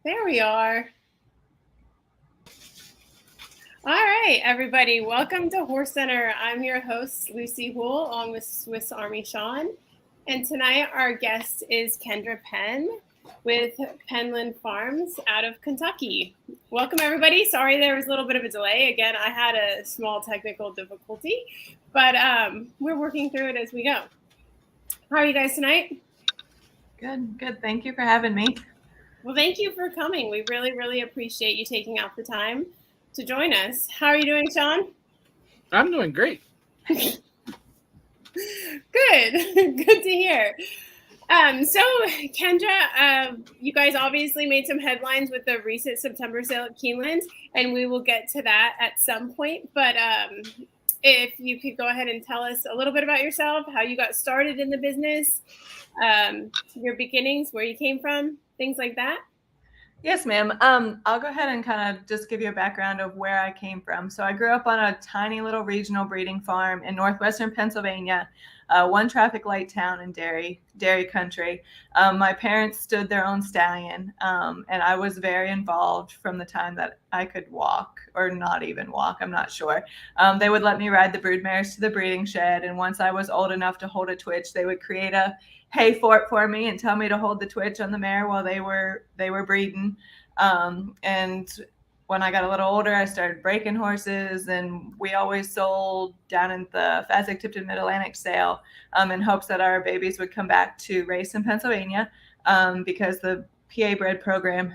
There we are. All right, everybody. Welcome to Horse Center. I'm your host, Lucy Houle, along with Swiss Army Sean. And tonight our guest is Kendra Penn with Penland Farms out of Kentucky. Welcome, everybody. Sorry there was a little bit of a delay. Again, I had a small technical difficulty, but we're working through it as we go. How are you guys tonight? Good. Thank you for having me. Well, thank you for coming. We really, really appreciate you taking out the time to join us. How are you doing, Sean? I'm doing great. Good. Good to hear. So, Kendra, you guys obviously made some headlines with the recent September sale at Keeneland, and we will get to that at some point. But if you could go ahead and tell us a little bit about yourself, how you got started in the business, your beginnings, where you came from, things like that. Yes, ma'am. I'll go ahead and kind of just give you a background of where I came from. So I grew up on a tiny little regional breeding farm in northwestern Pennsylvania, one traffic light town in dairy country. My parents stood their own stallion, and I was very involved from the time that I could walk, or not even walk, I'm not sure. They would let me ride the brood mares to the breeding shed, and once I was old enough to hold a twitch, they would create a hay fort for me and tell me to hold the twitch on the mare while they were breeding. And when I got a little older, I started breaking horses, and we always sold down in the Fasig-Tipton Mid-Atlantic sale in hopes that our babies would come back to race in Pennsylvania, because the PA bred program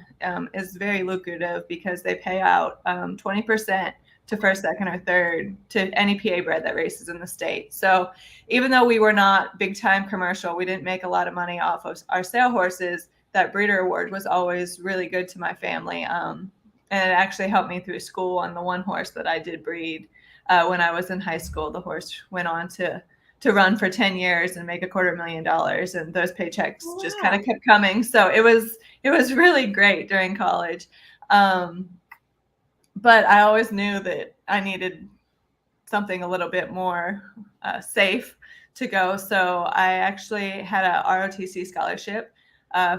is very lucrative because they pay out 20% to first, second, or third to any PA bred that races in the state. So even though we were not big time commercial, we didn't make a lot of money off of our sale horses. That breeder award was always really good to my family. And it actually helped me through school on the one horse that I did breed when I was in high school. The horse went on to run for 10 years and make $250,000, and those paychecks just kind of kept coming. So it was really great during college. But I always knew that I needed something a little bit more safe to go. So I actually had a ROTC scholarship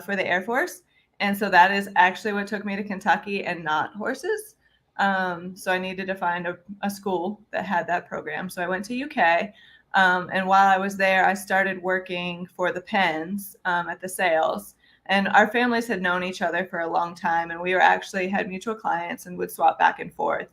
for the Air Force. And so that is actually what took me to Kentucky and not horses. So I needed to find a school that had that program. So I went to UK. And while I was there, I started working for the Penns at the sales. And our families had known each other for a long time, and we were actually had mutual clients and would swap back and forth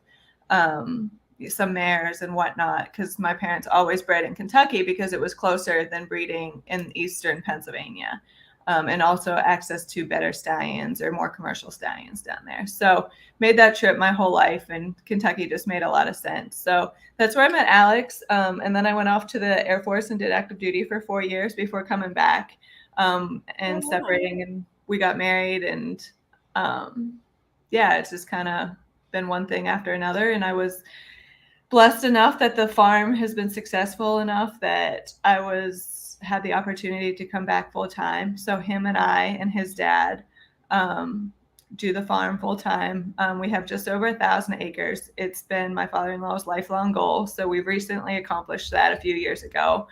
some mares and whatnot, because my parents always bred in Kentucky because it was closer than breeding in eastern Pennsylvania, and also access to better stallions or more commercial stallions down there. So made that trip my whole life, and Kentucky just made a lot of sense. So that's where I met Alex, and then I went off to the Air Force and did active duty for 4 years before coming back. And separating, and we got married, and yeah, it's just kind of been one thing after another. And I was blessed enough that the farm has been successful enough that I had the opportunity to come back full time. So him and I and his dad do the farm full time. We have just over 1,000 acres. It's been my father-in-law's lifelong goal. So we've recently accomplished that a few years ago.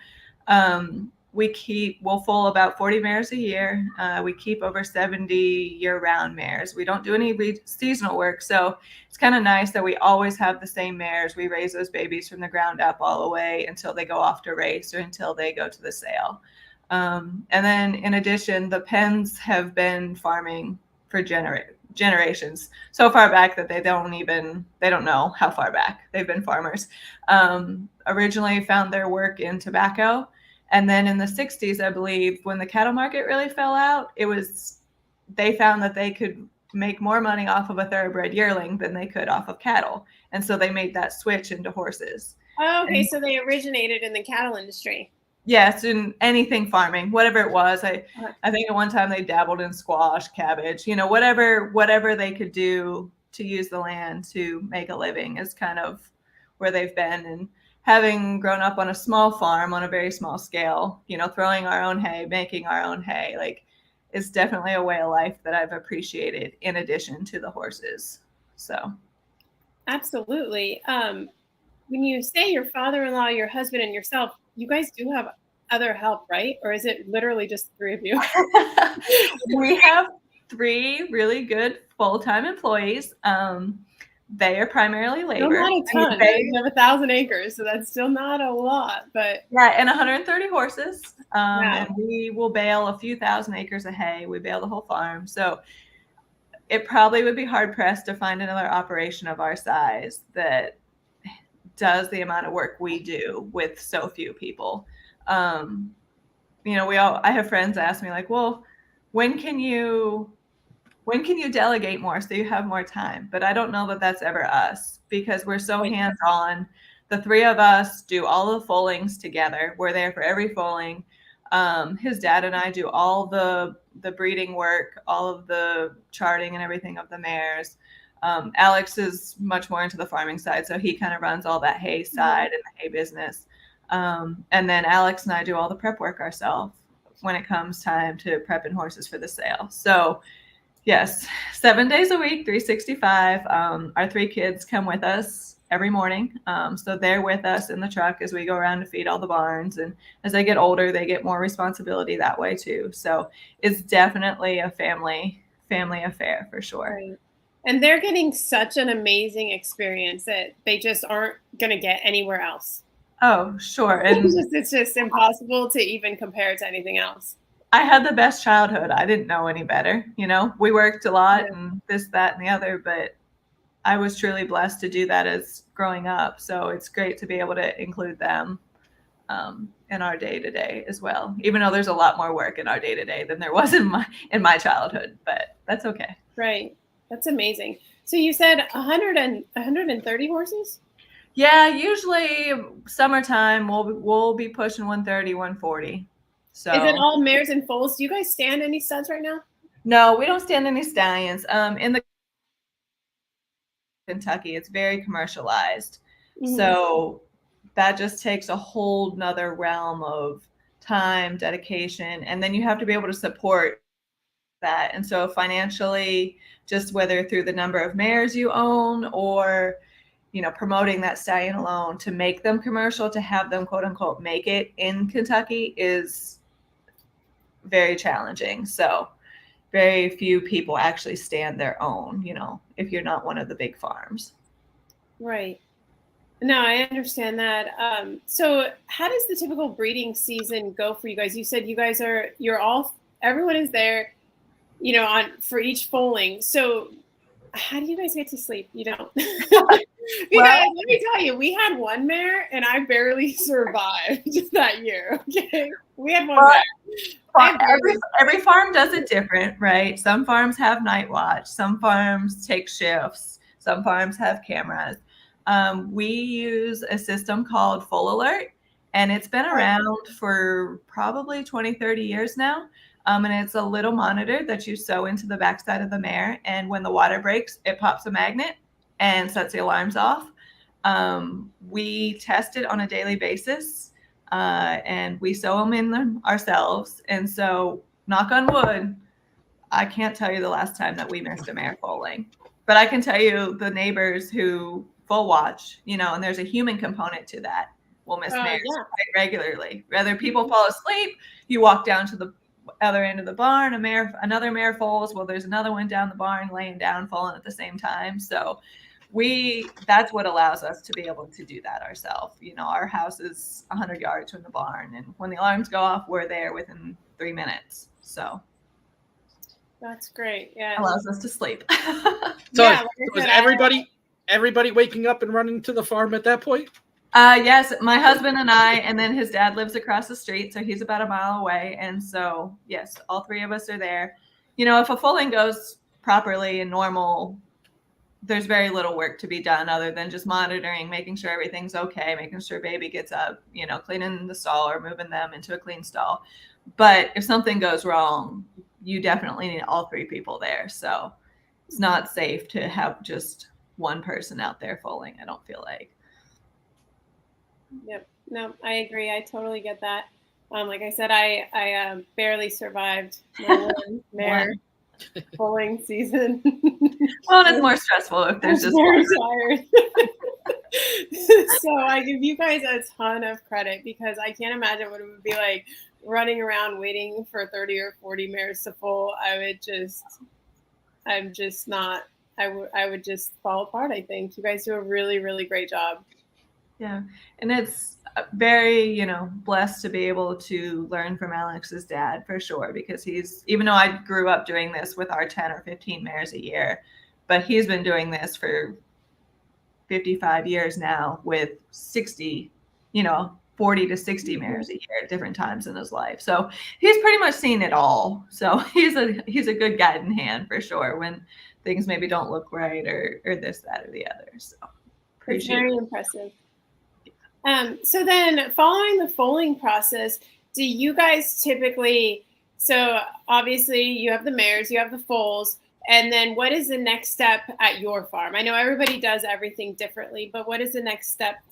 We'll foal about 40 mares a year. We keep over 70 year-round mares. We don't do any seasonal work, so it's kind of nice that we always have the same mares. We raise those babies from the ground up all the way until they go off to race or until they go to the sale. And then in addition, the Penns have been farming for generations, so far back that they don't know how far back they've been farmers. Originally found their work in tobacco. And then in the 60s, I believe, when the cattle market really fell out, they found that they could make more money off of a thoroughbred yearling than they could off of cattle. And so they made that switch into horses. Oh, okay. So they originated in the cattle industry. Yes, in anything farming, whatever it was. I think at one time they dabbled in squash, cabbage, whatever they could do to use the land to make a living is kind of where they've been. And having grown up on a small farm on a very small scale, throwing our own hay, making our own hay, is definitely a way of life that I've appreciated in addition to the horses. So. Absolutely. when you say your father-in-law, your husband, and yourself, you guys do have other help, right? Or is it literally just the three of you? We have 3 really good full-time employees. They are primarily Still labor. not a ton. You have 1,000 acres, so that's still not a lot. But yeah, and 130 horses. Wow. And we will bale a few thousand acres of hay. We bale the whole farm. So it probably would be hard pressed to find another operation of our size that does the amount of work we do with so few people. You know, I have friends ask me like, well, when can you delegate more so you have more time? But I don't know that that's ever us, because we're so hands-on. The 3 of us do all the foalings together. We're there for every foaling. His dad and I do all the breeding work, all of the charting and everything of the mares. Alex is much more into the farming side, so he kind of runs all that hay side and the hay business. And then Alex and I do all the prep work ourselves when it comes time to prepping horses for the sale. So yes, 7 days a week, 365. Our 3 kids come with us every morning. So they're with us in the truck as we go around to feed all the barns. And as they get older, they get more responsibility that way too. So it's definitely a family affair for sure. Right. And they're getting such an amazing experience that they just aren't going to get anywhere else. Oh, sure. And it's just impossible to even compare to anything else. I had the best childhood. I didn't know any better. You know, we worked a lot and this, that, and the other, but I was truly blessed to do that as growing up. So it's great to be able to include them in our day-to-day as well, even though there's a lot more work in our day-to-day than there was in my childhood, but that's okay. Right. That's amazing. So you said 130 horses? Yeah, usually summertime we'll be pushing 130, 140. So is it all mares and foals? Do you guys stand any studs right now? No, we don't stand any stallions. In the Kentucky, it's very commercialized. Mm-hmm. So that just takes a whole nother realm of time, dedication, and then you have to be able to support that. And so financially, just whether through the number of mares you own or, you know, promoting that stallion alone to make them commercial, to have them quote unquote make it in Kentucky is very challenging. So very few people actually stand their own, you know, if you're not one of the big farms. Right. No, I understand that. So how does the typical breeding season go for you guys? You said everyone is there, you know, for each foaling. So how do you guys get to sleep? You don't. Let me tell you, we had one mare and I barely survived that year. Okay. We had one mare. Every farm does it different, right? Some farms have night watch. Some farms take shifts. Some farms have cameras. We use a system called Full Alert, and it's been around for probably 20, 30 years now. And it's a little monitor that you sew into the backside of the mare. And when the water breaks, it pops a magnet and sets the alarms off. We test it on a daily basis, and we sew them in them ourselves. And so, knock on wood, I can't tell you the last time that we missed a mare foaling. But I can tell you the neighbors who full watch, you know, and there's a human component to that, will miss mares quite regularly. Whether people fall asleep, you walk down to the other end of the barn, another mare foals. Well, there's another one down the barn laying down, falling at the same time. So that's what allows us to be able to do that ourselves. You know, our house is 100 yards from the barn, and when the alarms go off, we're there within 3 minutes. So that's great. Yeah, allows us to sleep. So was everybody waking up and running to the farm at that point? Yes, my husband and I, and then his dad lives across the street, so he's about a mile away. And so, yes, all 3 of us are there. You know, if a foaling goes properly and normal, there's very little work to be done other than just monitoring, making sure everything's okay, making sure baby gets up, you know, cleaning the stall or moving them into a clean stall. But if something goes wrong, you definitely need all 3 people there. So it's not safe to have just one person out there foaling, I don't feel like. Yep. No, I agree. I totally get that. Like I said, I barely survived my mare foaling season. Well, it's more stressful if there's just very tired. So I give you guys a ton of credit because I can't imagine what it would be like running around waiting for 30 or 40 mares to foal. I'm just not, I would just fall apart. I think you guys do a really, really great job. Yeah. And it's very, blessed to be able to learn from Alex's dad for sure, because even though I grew up doing this with our 10 or 15 mares a year, but he's been doing this for 55 years now with 60, 40 to 60 mares a year at different times in his life. So he's pretty much seen it all. So he's a good guiding hand for sure when things maybe don't look right or this, that, or the other. So it's very impressive. So then following the foaling process, do you guys typically, so obviously you have the mares, you have the foals, and then what is the next step at your farm? I know everybody does everything differently, but what is the next step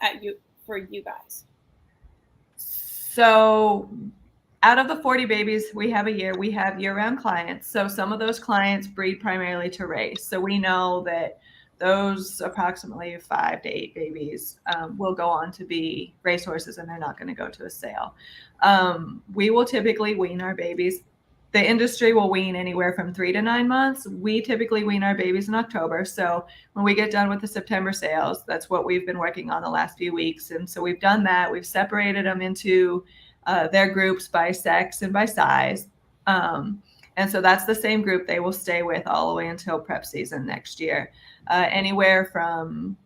for you guys? So out of the 40 babies we have a year, we have year-round clients. So some of those clients breed primarily to race. So we know that those approximately 5 to 8 babies will go on to be racehorses, and they're not going to go to a sale. We will typically wean our babies. The industry will wean anywhere from 3 to 9 months. We typically wean our babies in October. So when we get done with the September sales, that's what we've been working on the last few weeks. And so we've done that. We've separated them into their groups by sex and by size. And so that's the same group they will stay with all the way until prep season next year. Anywhere from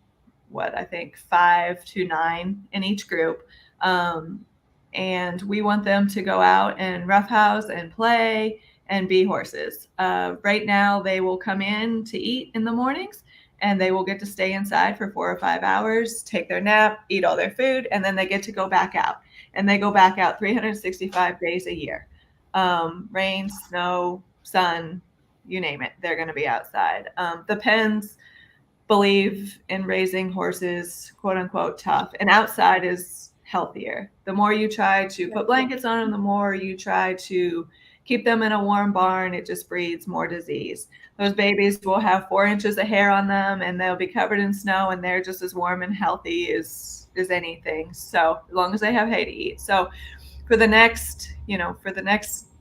5 to 9 in each group. And we want them to go out and roughhouse and play and be horses. Right now, they will come in to eat in the mornings, and they will get to stay inside for 4 or 5 hours, take their nap, eat all their food, and then they get to go back out. And they go back out 365 days a year. Rain, snow, sun, you name it, they're going to be outside. The Penns believe in raising horses, quote unquote, tough, and outside is healthier. The more you try to put blankets on them, the more you try to keep them in a warm barn, it just breeds more disease. Those babies will have 4 inches of hair on them, and they'll be covered in snow, and they're just as warm and healthy as anything. So as long as they have hay to eat. So for the next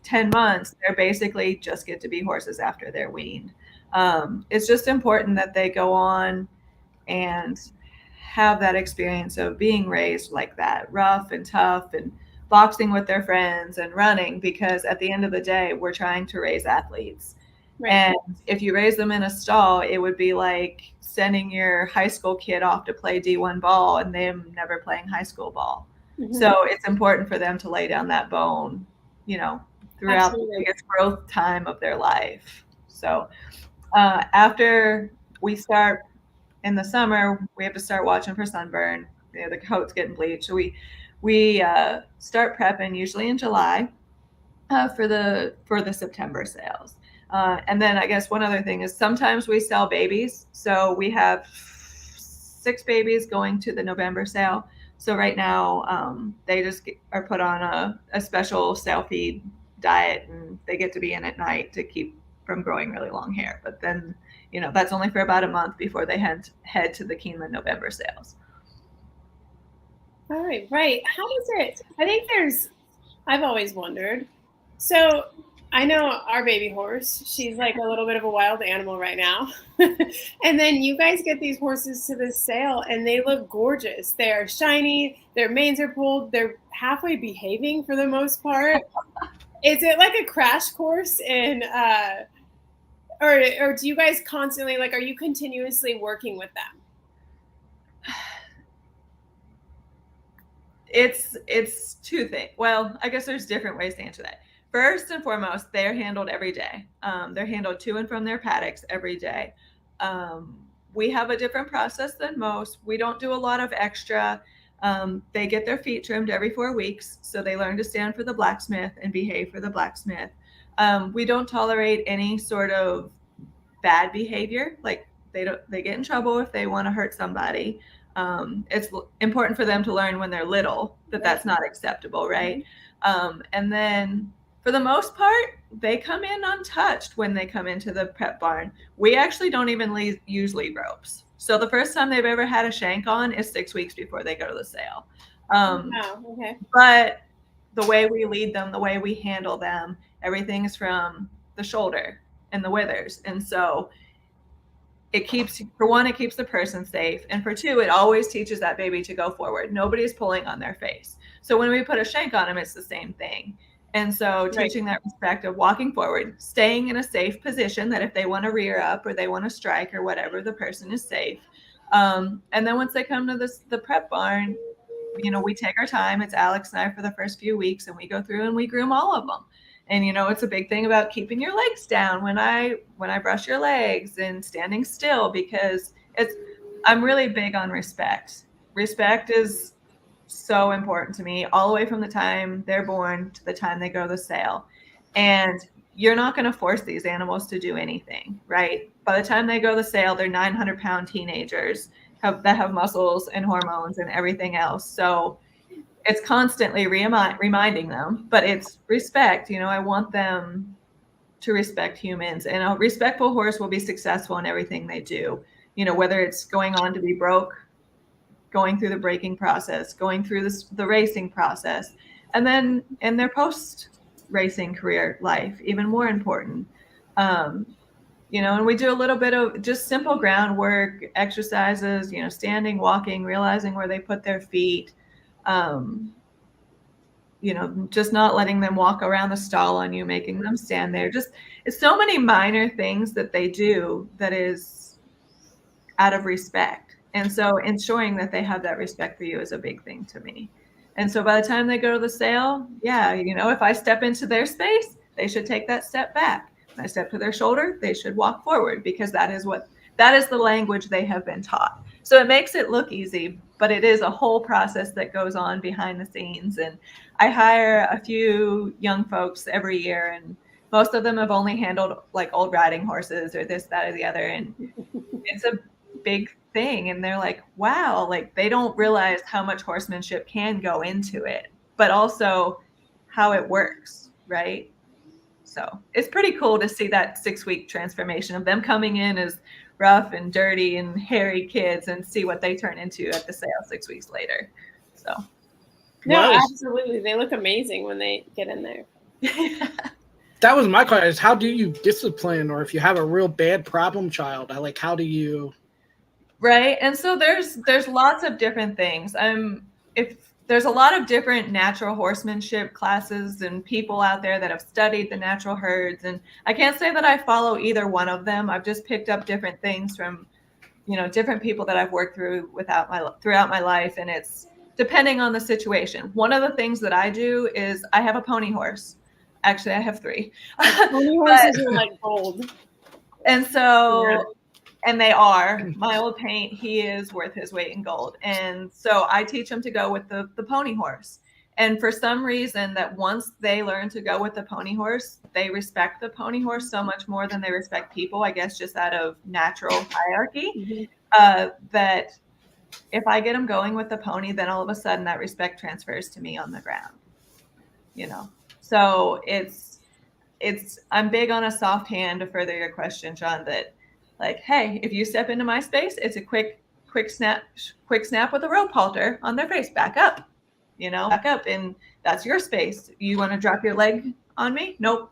10 months, they're basically just get to be horses after they're weaned. It's just important that they go on and have that experience of being raised like that, rough and tough and boxing with their friends and running, because at the end of the day, we're trying to raise athletes. Right. And if you raise them in a stall, it would be like sending your high school kid off to play D1 ball and them never playing high school ball. Mm-hmm. So it's important for them to lay down that bone, throughout Absolutely. The biggest growth time of their life. So after we start in the summer, we have to start watching for sunburn. The coat's getting bleached. So we start prepping usually in July for the September sales. And then I guess one other thing is sometimes we sell babies. So we have 6 babies going to the November sale. So right now they just are put on a special sale feed diet, and they get to be in at night to keep from growing really long hair. But then, that's only for about a month before they head to the Keeneland November sales. All right. How does it, I've always wondered. So I know our baby horse, she's like a little bit of a wild animal right now. And then you guys get these horses to the sale and they look gorgeous. They are shiny, their manes are pulled, they're halfway behaving for the most part. Is it like a crash course in, or do you guys constantly, are you continuously working with them? It's 2 things. Well, I guess there's different ways to answer that. First and foremost, they're handled every day. They're handled to and from their paddocks every day. We have a different process than most. We don't do a lot of extra. They get their feet trimmed every 4 weeks, so they learn to stand for the blacksmith and behave for the blacksmith. We don't tolerate any sort of bad behavior. They get in trouble if they want to hurt somebody. It's important for them to learn when they're little that that's not acceptable, right? And then for the most part, they come in untouched when they come into the prep barn. We actually don't even use lead ropes. So the first time they've ever had a shank on is 6 weeks before they go to the sale. Okay. But the way we lead them, the way we handle them, everything's from the shoulder and the withers. And so it keeps, for one, it keeps the person safe. And for two, it always teaches that baby to go forward. Nobody's pulling on their face. So when we put a shank on them, it's the same thing. And so teaching that respect of walking forward, staying in a safe position that if they want to rear up or they want to strike or whatever, the person is safe. And then once they come to the prep barn, you know, we take our time. It's Alex and I for the first few weeks, and we go through and we groom all of them. And, you know, it's a big thing about keeping your legs down when I brush your legs and standing still, because I'm really big on respect. Respect is so important to me, all the way from the time they're born to the time they go to the sale. And you're not going to force these animals to do anything, right? By the time they go to the sale, they're 900-pound teenagers that have muscles and hormones and everything else. So it's constantly reminding them, but it's respect. You know, I want them to respect humans, and a respectful horse will be successful in everything they do. You know, whether it's going on to be broke, going through the breaking process, going through the racing process, and then in their post-racing career life, even more important. You know, and we do a little bit of just simple groundwork, exercises, you know, standing, walking, realizing where they put their feet, you know, just not letting them walk around the stall on you, making them stand there. Just, it's so many minor things that they do that is out of respect. And so ensuring that they have that respect for you is a big thing to me. And so by the time they go to the sale, yeah, you know, if I step into their space, they should take that step back. When I step to their shoulder, they should walk forward, because that is the language they have been taught. So it makes it look easy, but it is a whole process that goes on behind the scenes. And I hire a few young folks every year, and most of them have only handled like old riding horses or this, that, or the other. And it's a big thing. And they're like, wow, like they don't realize how much horsemanship can go into it, but also how it works, right? So it's pretty cool to see that 6-week transformation of them coming in as rough and dirty and hairy kids and see what they turn into at the sale 6 weeks later. So. No, absolutely. They look amazing when they get in there. That was my question, is how do you discipline, or if you have a real bad problem child, how do you? Right. And so there's lots of different things. If there's a lot of different natural horsemanship classes and people out there that have studied the natural herds. And I can't say that I follow either one of them. I've just picked up different things from, you know, different people that I've worked through throughout my life. And it's depending on the situation. One of the things that I do is I have a pony horse. Actually, I have 3. Pony horses are like gold. And so, and they are. My old paint, he is worth his weight in gold. And so I teach them to go with the pony horse. And for some reason, that once they learn to go with the pony horse, they respect the pony horse so much more than they respect people, I guess, just out of natural hierarchy, that if I get them going with the pony, then all of a sudden that respect transfers to me on the ground, you know? So I'm big on a soft hand, to further your question, John, that like, hey, if you step into my space, it's a quick snap with a rope halter on their face, back up, you know, back up. And that's your space. You want to drop your leg on me? Nope.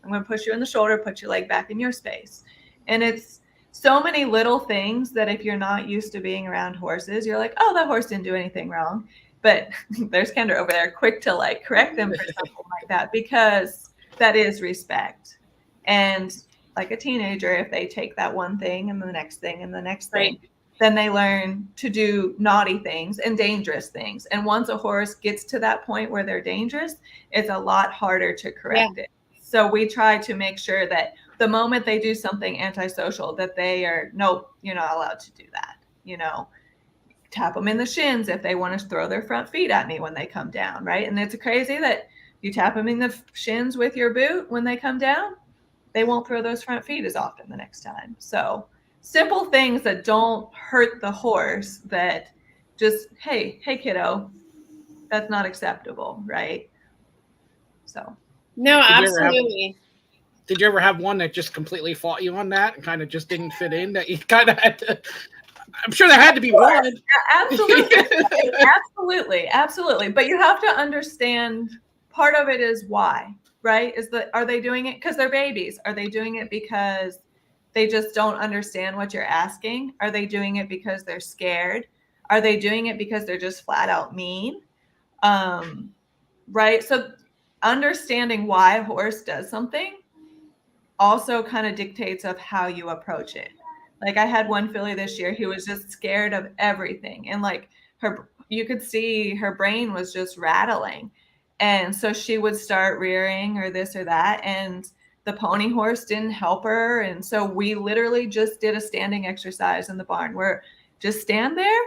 I'm going to push you in the shoulder, put your leg back in your space. And it's so many little things that if you're not used to being around horses, you're like, oh, that horse didn't do anything wrong. But there's Kendra over there, quick to like correct them for something like that, because that is respect. And like a teenager, if they take that one thing and the next thing and the next thing, then they learn to do naughty things and dangerous things. And once a horse gets to that point where they're dangerous, it's a lot harder to correct it. So we try to make sure that the moment they do something antisocial, that they are, nope, you're not allowed to do that. You know, tap them in the shins if they want to throw their front feet at me when they come down, right? And it's crazy that you tap them in the shins with your boot when they come down, they won't throw those front feet as often the next time. So simple things that don't hurt the horse, that just, hey kiddo, that's not acceptable, right? So. No, absolutely. Did you ever have one that just completely fought you on that and kind of just didn't fit in, that you kind of had to I'm sure there had to be one. Absolutely. But you have to understand, part of it is why, right? Are they doing it because they're babies? Are they doing it because they just don't understand what you're asking? Are they doing it because they're scared? Are they doing it because they're just flat out mean? Right? So understanding why a horse does something also kind of dictates of how you approach it. Like I had one filly this year who was just scared of everything. And like you could see her brain was just rattling. And so she would start rearing or this or that. And the pony horse didn't help her. And so we literally just did a standing exercise in the barn where just stand there.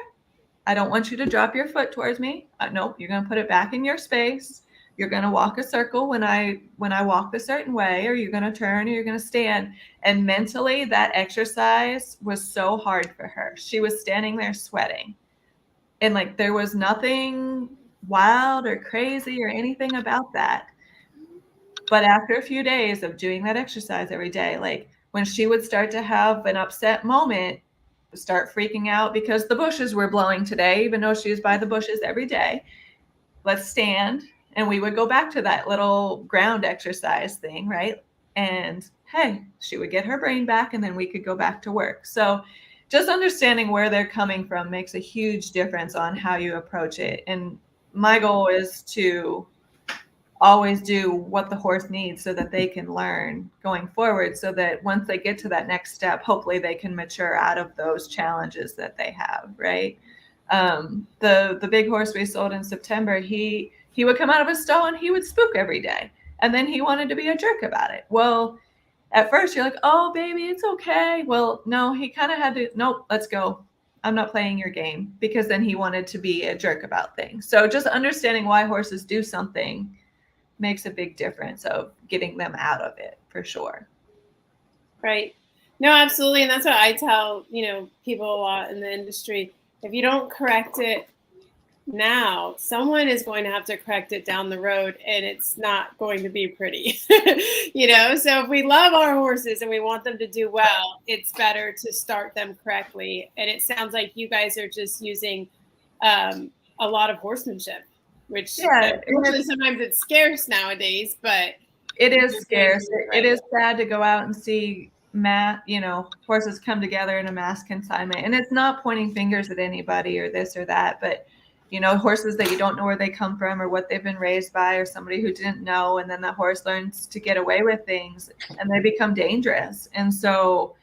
I don't want you to drop your foot towards me. Nope, you're going to put it back in your space. You're going to walk a circle when I walk a certain way, or you're going to turn, or you're going to stand. And mentally, that exercise was so hard for her. She was standing there sweating. And like there was nothing wild or crazy or anything about that. But after a few days of doing that exercise every day, like when she would start to have an upset moment, start freaking out because the bushes were blowing today, even though she was by the bushes every day, let's stand. And we would go back to that little ground exercise thing, right? And hey, she would get her brain back and then we could go back to work. So just understanding where they're coming from makes a huge difference on how you approach it. And my goal is to always do what the horse needs so that they can learn going forward, so that once they get to that next step, hopefully they can mature out of those challenges that they have, right? The big horse we sold in September, he would come out of his stall and he would spook every day. And then he wanted to be a jerk about it. Well, at first you're like, oh, baby, it's okay. Well, no, he kind of had to, nope, let's go. I'm not playing your game, because then he wanted to be a jerk about things. So just understanding why horses do something makes a big difference of getting them out of it, for sure. Right. No, absolutely. And that's what I tell, people a lot in the industry. If you don't correct it now, someone is going to have to correct it down the road, and it's not going to be pretty. So if we love our horses and we want them to do well, it's better to start them correctly. And it sounds like you guys are just using a lot of horsemanship, which sometimes it's scarce nowadays, but it is scarce. It is sad to go out and see horses come together in a mass consignment. And it's not pointing fingers at anybody or this or that, but horses that you don't know where they come from or what they've been raised by, or somebody who didn't know, and then the horse learns to get away with things and they become dangerous. And so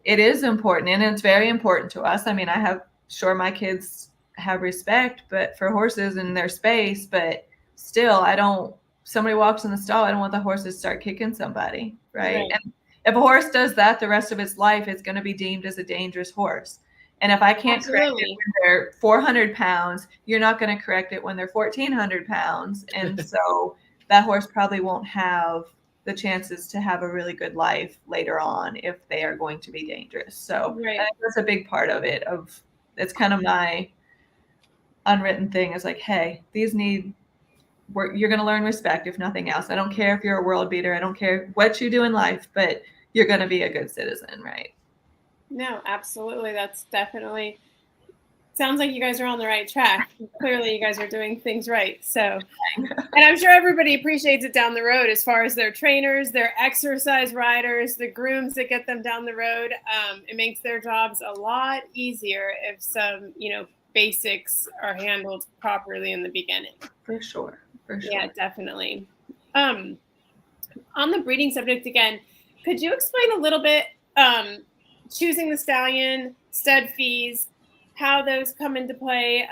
it is important, and it's very important to us. I mean, my kids have respect, but for horses in their space, but still, somebody walks in the stall, I don't want the horse to start kicking somebody, right? And if a horse does that the rest of its life, it's going to be deemed as a dangerous horse. And if I can't correct it when they're 400 pounds, you're not going to correct it when they're 1,400 pounds. And so that horse probably won't have the chances to have a really good life later on if they are going to be dangerous. So I think that's a big part of it. It's kind of my unwritten thing is like, hey, you're going to learn respect, if nothing else. I don't care if you're a world beater. I don't care what you do in life, but you're going to be a good citizen, right? No, absolutely. That's definitely sounds like you guys are on the right track. Clearly, you guys are doing things right. So, and I'm sure everybody appreciates it down the road as far as their trainers, their exercise riders, the grooms that get them down the road. It makes their jobs a lot easier if some, basics are handled properly in the beginning. For sure. Yeah, definitely. On the breeding subject again, could you explain a little bit choosing the stallion, stud fees, how those come into play?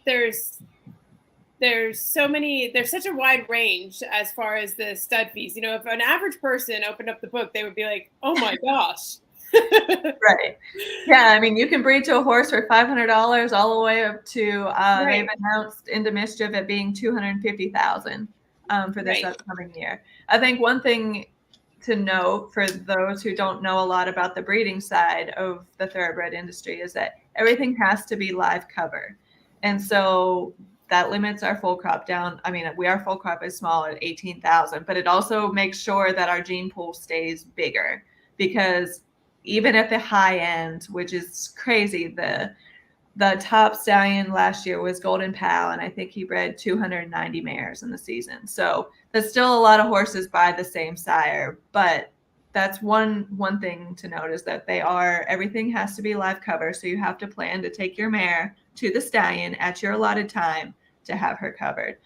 There's such a wide range as far as the stud fees. If an average person opened up the book, they would be like, oh my gosh. Right. Yeah. I mean, you can breed to a horse for $500 all the way up to, they've announced into mischief at being $250,000 for this upcoming year. I think one thing to note for those who don't know a lot about the breeding side of the thoroughbred industry is that everything has to be live cover. And so that limits our full crop down. I mean, our full crop is small at 18,000, but it also makes sure that our gene pool stays bigger, because even at the high end, which is crazy. The top stallion last year was Golden Pal, and I think he bred 290 mares in the season. So that's still a lot of horses by the same sire. But that's one thing to note is that everything has to be live cover. So you have to plan to take your mare to the stallion at your allotted time to have her covered.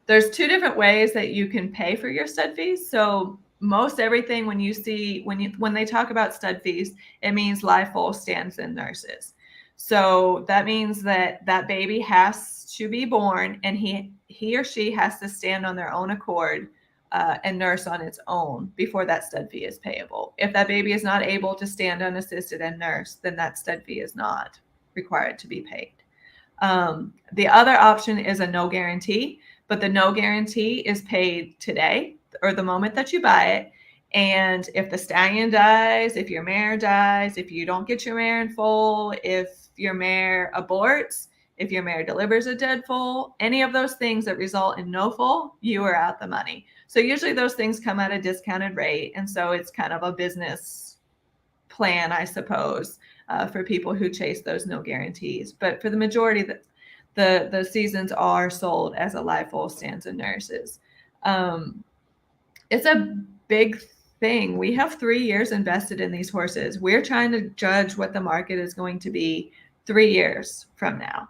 There's two different ways that you can pay for your stud fees. So most everything when they talk about stud fees, it means live foal, stands, and nurses. So that means that baby has to be born, and he or she has to stand on their own accord and nurse on its own before that stud fee is payable. If that baby is not able to stand unassisted and nurse, then that stud fee is not required to be paid. The other option is a no guarantee, but the no guarantee is paid today or the moment that you buy it. And if the stallion dies, if your mare dies, if you don't get your mare in foal, if your mare aborts, if your mare delivers a dead foal, any of those things that result in no foal, you are out the money. So usually those things come at a discounted rate. And so it's kind of a business plan, I suppose, for people who chase those no guarantees. But for the majority, the seasons are sold as a live foal, stands, and nurses. It's a big thing. We have 3 years invested in these horses. We're trying to judge what the market is going to be 3 years from now.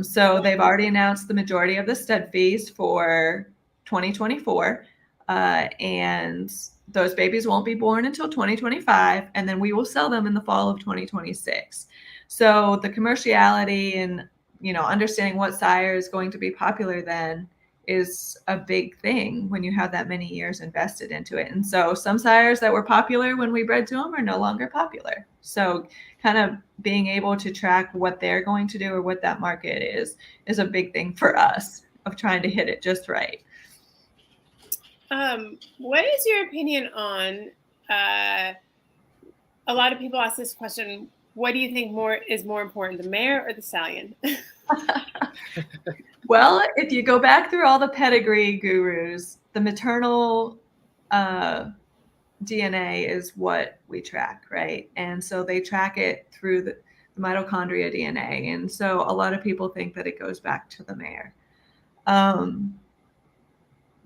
So they've already announced the majority of the stud fees for 2024. And those babies won't be born until 2025. And then we will sell them in the fall of 2026. So the commerciality and, understanding what sire is going to be popular then is a big thing when you have that many years invested into it. And so some sires that were popular when we bred to them are no longer popular. So kind of being able to track what they're going to do or what that market is a big thing for us of trying to hit it just right. What is your opinion on, a lot of people ask this question, what do you think is more important, the mare or the stallion? Well, if you go back through all the pedigree gurus, the maternal DNA is what we track, right? And so they track it through the mitochondria DNA. And so a lot of people think that it goes back to the mare.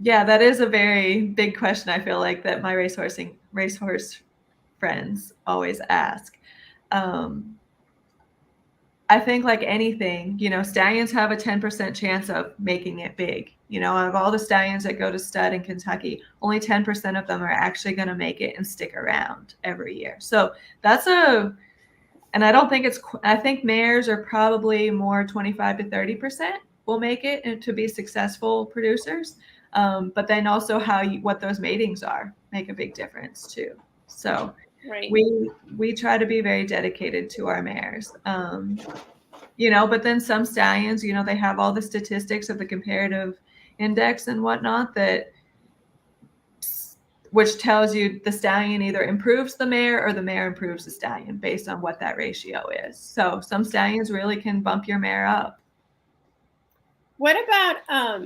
Yeah, that is a very big question, I feel like, that my racehorse friends always ask. I think like anything, stallions have a 10% chance of making it big. Of all the stallions that go to stud in Kentucky, only 10% of them are actually going to make it and stick around every year. So and I don't think I think mares are probably more 25 to 30% will make it and to be successful producers. But then also what those matings are make a big difference too. So right. we try to be very dedicated to our mares. But then some stallions, they have all the statistics of the comparative index and whatnot which tells you the stallion either improves the mare or the mare improves the stallion based on what that ratio is. So some stallions really can bump your mare up. What about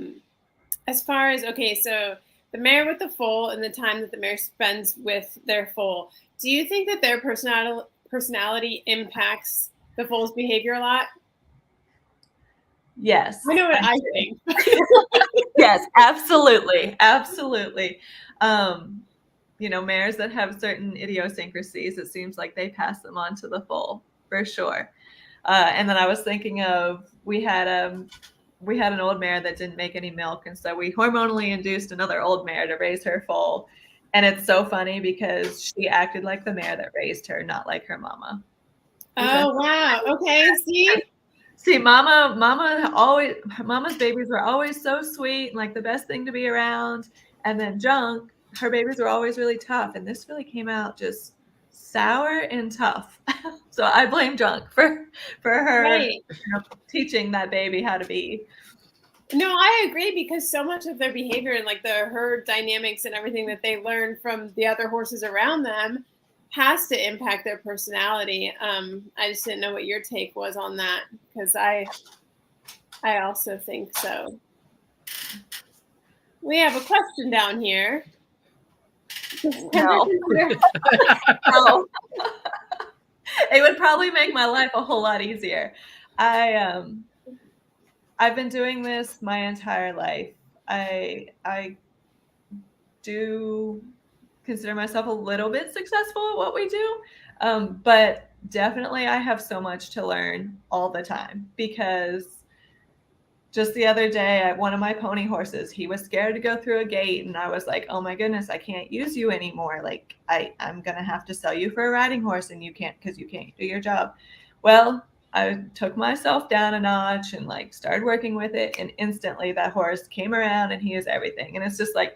as far as, okay, so the mare with the foal and the time that the mare spends with their foal, do you think that their personality impacts the foal's behavior a lot? Yes. I know what I think. Yes, absolutely. Absolutely. Mares that have certain idiosyncrasies, it seems like they pass them on to the foal for sure. And then I was thinking of, we had an old mare that didn't make any milk. And so we hormonally induced another old mare to raise her foal. And it's so funny because she acted like the mare that raised her, not like her mama. Oh, wow. Okay. See, Mama's babies were always so sweet and like the best thing to be around. And then Junk, her babies were always really tough. And this really came out just sour and tough. So I blame Junk for her right. teaching that baby how to be. No, I agree, because so much of their behavior and like the herd dynamics and everything that they learn from the other horses around them has to impact their personality. I just didn't know what your take was on that, because I also think so. We have a question down here. No. No. It would probably make my life a whole lot easier. I've been doing this my entire life. I do consider myself a little bit successful at what we do, but definitely I have so much to learn all the time, because just the other day, one of my pony horses, he was scared to go through a gate, and I was like, oh my goodness, I can't use you anymore. Like, I'm going to have to sell you for a riding horse, and you can't, because you can't do your job. Well, I took myself down a notch and like started working with it, and instantly that horse came around and he is everything. And it's just like,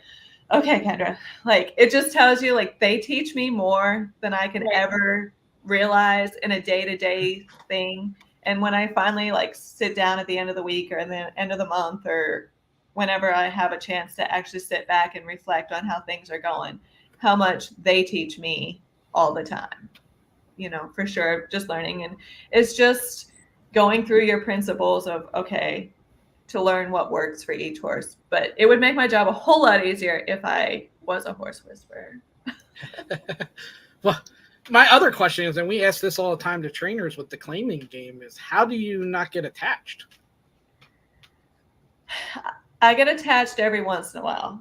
okay, Kendra, like, it just tells you, like, they teach me more than I can ever realize in a day-to-day thing. And when I finally like sit down at the end of the week or at the end of the month, or whenever I have a chance to actually sit back and reflect on how things are going, how much they teach me all the time, for sure, just learning. And it's just going through your principles of, okay, to learn what works for each horse. But it would make my job a whole lot easier if I was a horse whisperer. Well, my other question is, and we ask this all the time to trainers with the claiming game, is how do you not get attached? I get attached every once in a while.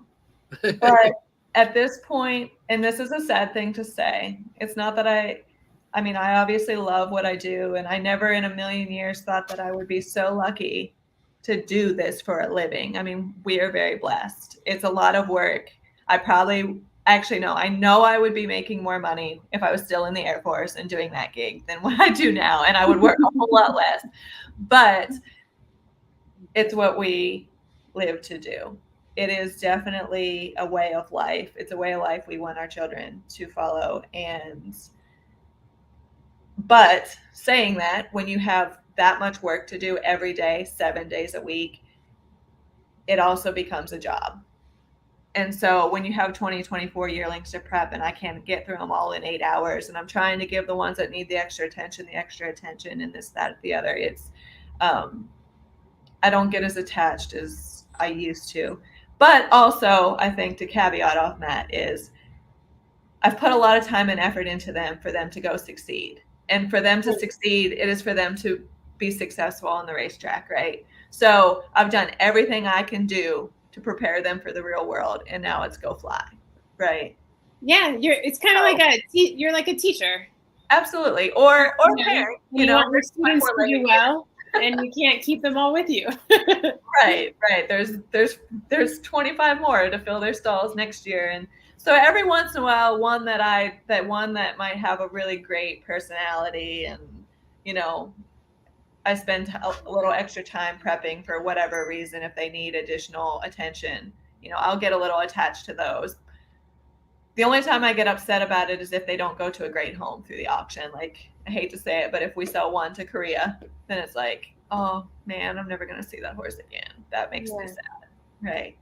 But at this point, and this is a sad thing to say, it's not that I obviously love what I do, and I never in a million years thought that I would be so lucky to do this for a living. I mean, we are very blessed. It's a lot of work. I know I would be making more money if I was still in the Air Force and doing that gig than what I do now, and I would work a whole lot less. But it's what we live to do. It is definitely a way of life. It's a way of life we want our children to follow. But saying that, when you have that much work to do every day, 7 days a week, it also becomes a job. And so when you have 20, 24 yearlings to prep, and I can't get through them all in 8 hours, and I'm trying to give the ones that need the extra attention, and this, that, the other, it's, I don't get as attached as I used to. But also, I think, to caveat off that, is I've put a lot of time and effort into them for them to go succeed. And for them to succeed, it is for them to be successful on the racetrack, right? So I've done everything I can do to prepare them for the real world, and now it's go fly, right? Yeah, it's kind of like you're like a teacher. Absolutely, or parent. You want your students to do well, and you can't keep them all with you. Right. There's 25 more to fill their stalls next year, and so every once in a while, one that might have a really great personality, and I spend a little extra time prepping for whatever reason. If they need additional attention, I'll get a little attached to those. The only time I get upset about it is if they don't go to a great home through the auction. Like, I hate to say it, but if we sell one to Korea, then it's like, oh man, I'm never going to see that horse again. That makes me sad, right?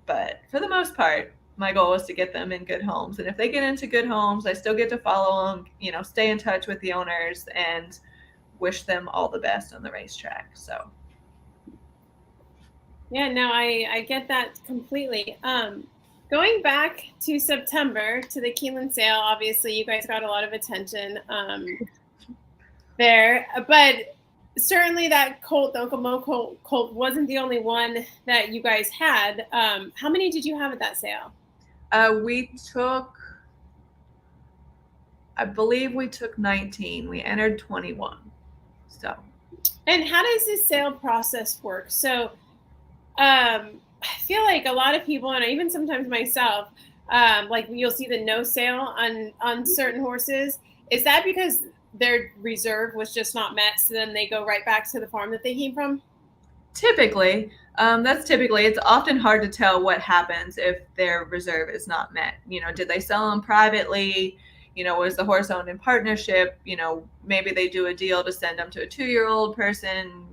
But for the most part, my goal is to get them in good homes. And if they get into good homes, I still get to follow them, stay in touch with the owners, and wish them all the best on the racetrack. So yeah, no, I get that completely. Going back to September, to the Keeneland sale, obviously you guys got a lot of attention there, but certainly that colt, the Uncle Mo colt, wasn't the only one that you guys had. How many did you have at that sale? I believe we took 19. We entered 21. So, and how does this sale process work? So, I feel like a lot of people, and even sometimes myself, like you'll see the no sale on certain horses. Is that because their reserve was just not met, so then they go right back to the farm that they came from? Typically, it's often hard to tell what happens if their reserve is not met. Did they sell them privately? Was the horse owned in partnership? Maybe they do a deal to send them to a 2-year-old person.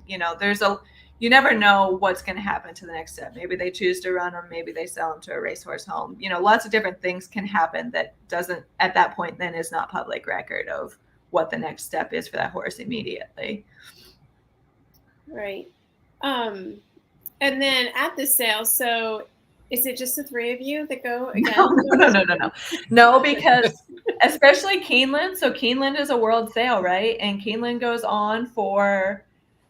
You never know what's going to happen to the next step. Maybe they choose to run them. Maybe they sell them to a racehorse home. Lots of different things can happen that doesn't, at that point, then is not public record of what the next step is for that horse immediately. Right. And then at the sale, so Is it just the three of you that go again? No, because especially Keeneland. So Keeneland is a world sale, right? And Keeneland goes on for,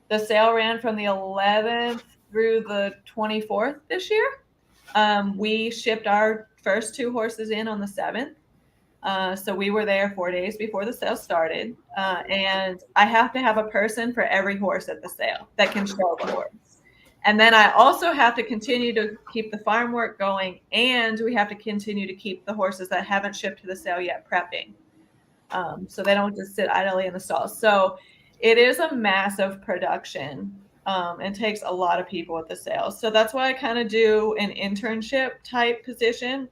the sale ran from the 11th through the 24th this year. We shipped our first 2 horses in on the 7th. So we were there 4 days before the sale started. And I have to have a person for every horse at the sale that can show the horse. And then I also have to continue to keep the farm work going, and we have to continue to keep the horses that haven't shipped to the sale yet prepping. So they don't just sit idly in the stalls. So it is a massive production, and takes a lot of people at the sale. So that's why I kind of do an internship type position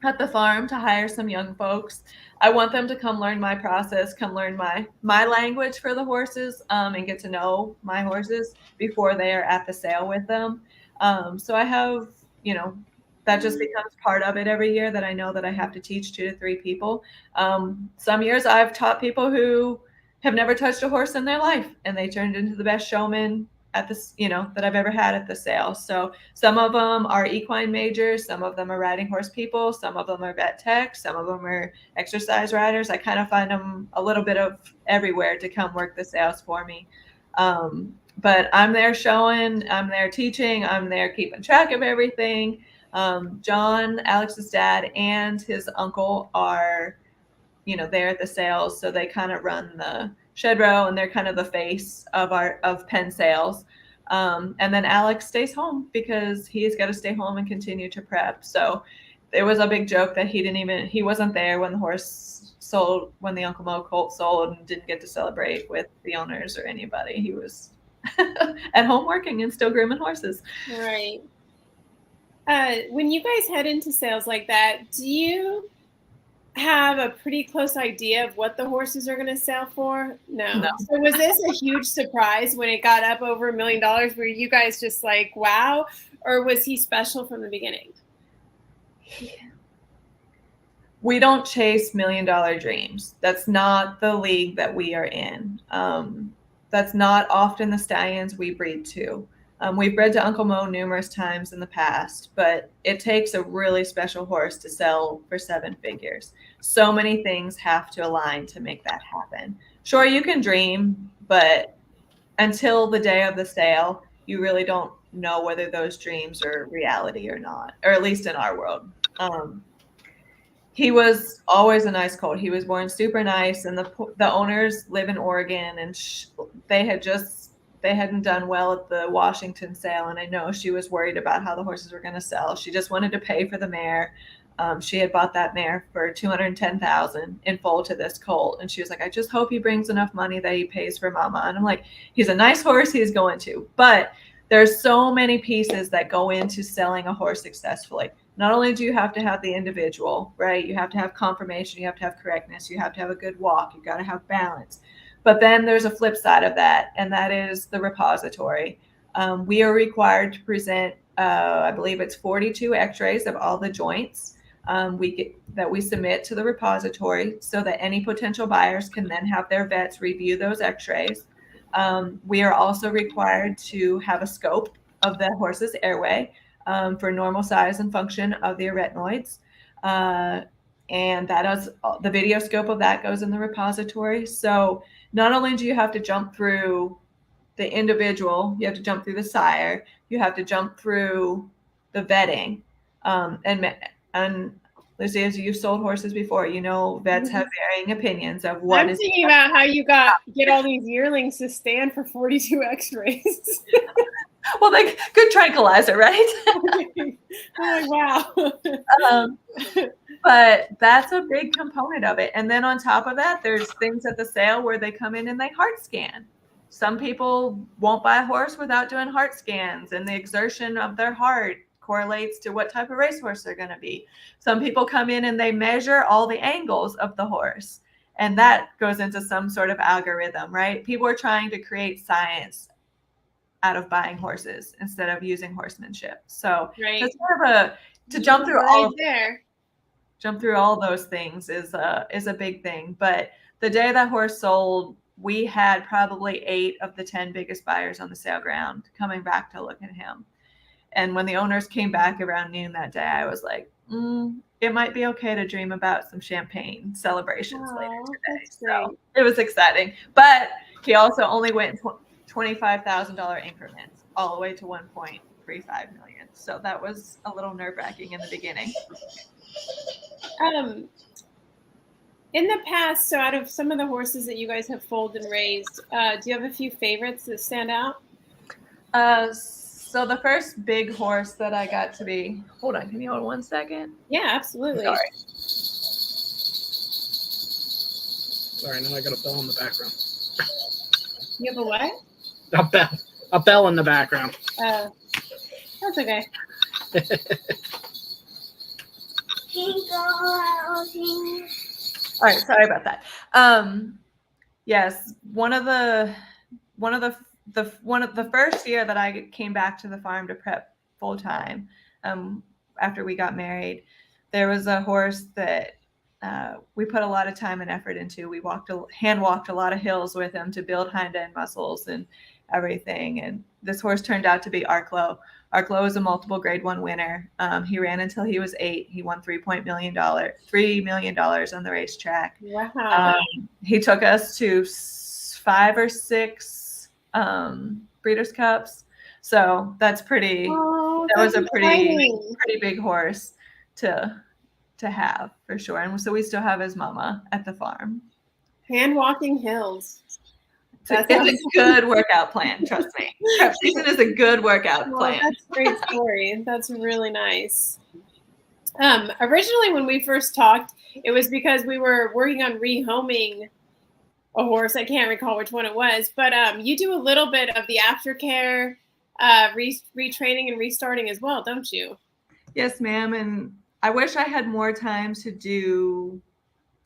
at the farm to hire some young folks. I want them to come learn my process, come learn my language for the horses, and get to know my horses before they are at the sale with them. So I have, that just becomes part of it every year, that I know that I have to teach 2 to 3 people. Some years I've taught people who have never touched a horse in their life, and they turned into the best showman at this, that I've ever had at the sale. So some of them are equine majors, some of them are riding horse people, some of them are vet techs, some of them are exercise riders. I kind of find them a little bit of everywhere to come work the sales for me. But I'm there showing, I'm there teaching, I'm there keeping track of everything. John, Alex's dad, and his uncle are, there at the sales. So they kind of run the shed row, and they're kind of the face of Penn sales. And then Alex stays home because he's got to stay home and continue to prep. So there was a big joke that he wasn't there when the horse sold, when the Uncle Mo colt sold, and didn't get to celebrate with the owners or anybody. He was at home working and still grooming horses. Right. When you guys head into sales like that, do you have a pretty close idea of what the horses are going to sell for? No. So was this a huge surprise when it got up over $1 million? Were you guys just like, wow? Or was he special from the beginning? We don't chase $1 million dreams. That's not the league that we are in. That's not often the stallions we breed to. We've bred to Uncle Mo numerous times in the past, but it takes a really special horse to sell for 7 figures. So many things have to align to make that happen. Sure, you can dream, but until the day of the sale, you really don't know whether those dreams are reality or not, or at least in our world. He was always a nice colt. He was born super nice, and the owners live in Oregon, and they hadn't done well at the Washington sale, and I know she was worried about how the horses were going to sell. She just wanted to pay for the mare. She had bought that mare for $210,000 in full to this colt, and she was like, I just hope he brings enough money that he pays for Mama. And I'm like, he's a nice horse, he's going to. But there's so many pieces that go into selling a horse successfully. Not only do you have to have the individual, right? You have to have conformation, you have to have correctness, you have to have a good walk, you got to have balance. But then there's a flip side of that, and that is the repository. We are required to present, I believe it's 42 x-rays of all the joints that we submit to the repository, so that any potential buyers can then have their vets review those x-rays. We are also required to have a scope of the horse's airway for normal size and function of the arytenoids. And that is the video scope of that goes in the repository. So not only do you have to jump through the individual, you have to jump through the sire, you have to jump through the vetting. And Lucy, as you've sold horses before, vets have varying opinions of what I'm thinking about how you get all these yearlings to stand for 42 x-rays. Well, like, good tranquilizer, right? Oh, wow. But that's a big component of it. And then on top of that, there's things at the sale where they come in and they heart scan. Some people won't buy a horse without doing heart scans, and the exertion of their heart correlates to what type of racehorse they're going to be. Some people come in and they measure all the angles of the horse, and that goes into some sort of algorithm, right? People are trying to create science out of buying horses instead of using horsemanship. So that's sort of jump through all those things is a big thing. But the day that horse sold, we had probably 8 of the 10 biggest buyers on the sale ground coming back to look at him. And when the owners came back around noon that day, I was like, it might be okay to dream about some champagne celebrations later today. So it was exciting. But he also only went in $25,000 increments all the way to 1.35 million. So that was a little nerve-wracking in the beginning. In the past, so out of some of the horses that you guys have foaled and raised, do you have a few favorites that stand out? So the first big horse that I got to be, hold on, can you hold 1 second? Yeah, absolutely. Sorry, now I got a bell in the background. You have a what? A bell in the background. That's okay. All right, sorry about that. Yes, one of the first year that I came back to the farm to prep full time, after we got married, there was a horse that we put a lot of time and effort into. We hand walked a lot of hills with him to build hind end muscles and everything. And this horse turned out to be Arklow. Arklow is a multiple grade 1 winner. He ran until he was 8. He won $3 million on the racetrack. Wow. He took us to 5 or 6 Breeders' Cups. So that's pretty. That was a pretty big horse to have for sure. And so we still have his mama at the farm. Hand walking hills. It's a good workout plan. Trust me. Prep season is a good workout plan. That's a great story. That's really nice. Originally, when we first talked, it was because we were working on rehoming a horse. I can't recall which one it was, but you do a little bit of the aftercare, retraining and restarting as well, don't you? Yes, ma'am. And I wish I had more time to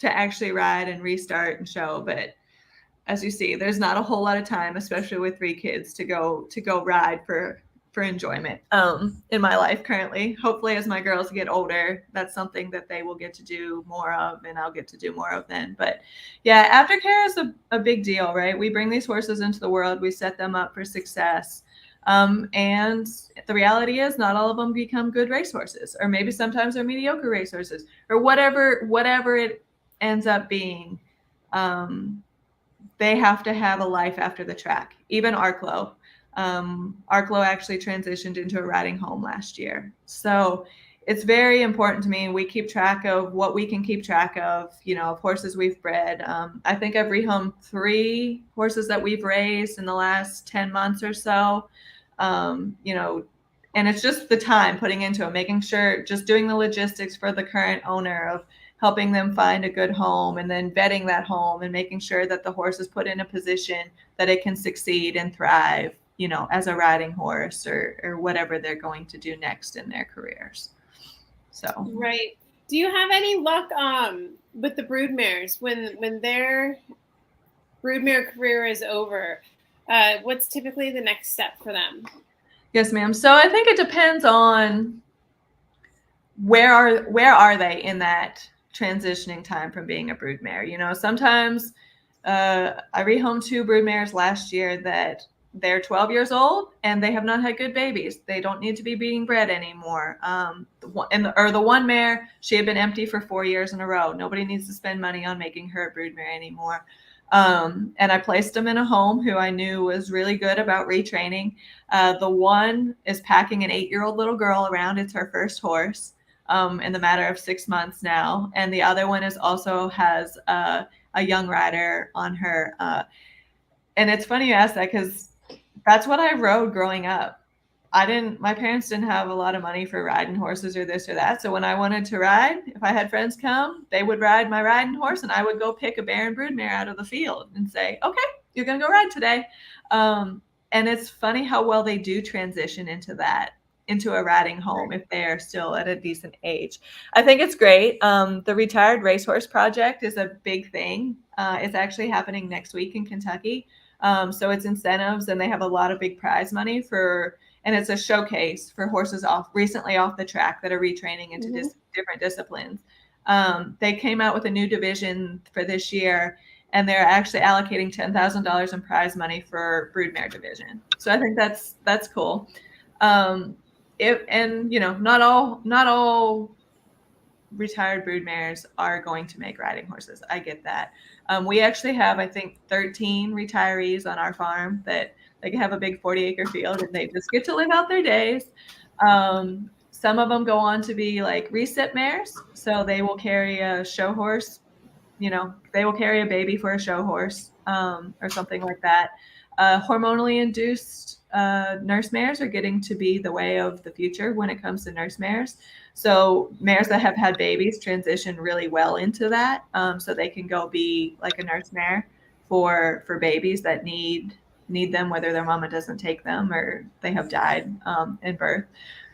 actually ride and restart and show, but as you see, there's not a whole lot of time, especially with 3 kids, to go ride for enjoyment in my life currently. Hopefully, as my girls get older, that's something that they will get to do more of, and I'll get to do more of then. But yeah, aftercare is a big deal, right? We bring these horses into the world, we set them up for success. And the reality is not all of them become good racehorses, or maybe sometimes they're mediocre racehorses, or whatever it ends up being. They have to have a life after the track. Even Arklow. Arklow actually transitioned into a riding home last year. So it's very important to me. We keep track of what we can keep track of, of horses we've bred. I think I've rehomed 3 horses that we've raised in the last 10 months or so. And it's just the time putting into it, making sure, just doing the logistics for the current owner of helping them find a good home, and then vetting that home and making sure that the horse is put in a position that it can succeed and thrive, as a riding horse or whatever they're going to do next in their careers. So right. Do you have any luck with the broodmares when their broodmare career is over? What's typically the next step for them? Yes, ma'am. So I think it depends on where are they in that transitioning time from being a broodmare. Sometimes I rehomed 2 broodmares last year that they're 12 years old and they have not had good babies. They don't need to be being bred anymore. The one mare, she had been empty for 4 years in a row. Nobody needs to spend money on making her a broodmare anymore. And I placed them in a home who I knew was really good about retraining. The one is packing an 8-year-old little girl around. It's her first horse. In the matter of 6 months now. And the other one has a young rider on her. And it's funny you ask that, because that's what I rode growing up. My parents didn't have a lot of money for riding horses or this or that. So when I wanted to ride, if I had friends come, they would ride my riding horse and I would go pick a barren broodmare out of the field and say, okay, you're going to go ride today. And it's funny how well they do transition into a riding home if they're still at a decent age. I think it's great. The Retired Racehorse Project is a big thing. It's actually happening next week in Kentucky. So it's incentives, and they have a lot of big prize money and it's a showcase for horses recently off the track that are retraining into different disciplines. They came out with a new division for this year, and they're actually allocating $10,000 in prize money for broodmare division. So I think that's cool. not all retired brood mares are going to make riding horses. I get that. We actually have, I think, 13 retirees on our farm that they have a big 40-acre field and they just get to live out their days. Some of them go on to be like reset mares. So they will carry a show horse, they will carry a baby for a show horse or something like that. Hormonally induced nurse mares are getting to be the way of the future when it comes to nurse mares. So mares that have had babies transition really well into that. So they can go be like a nurse mare for babies that need them, whether their mama doesn't take them or they have died in birth.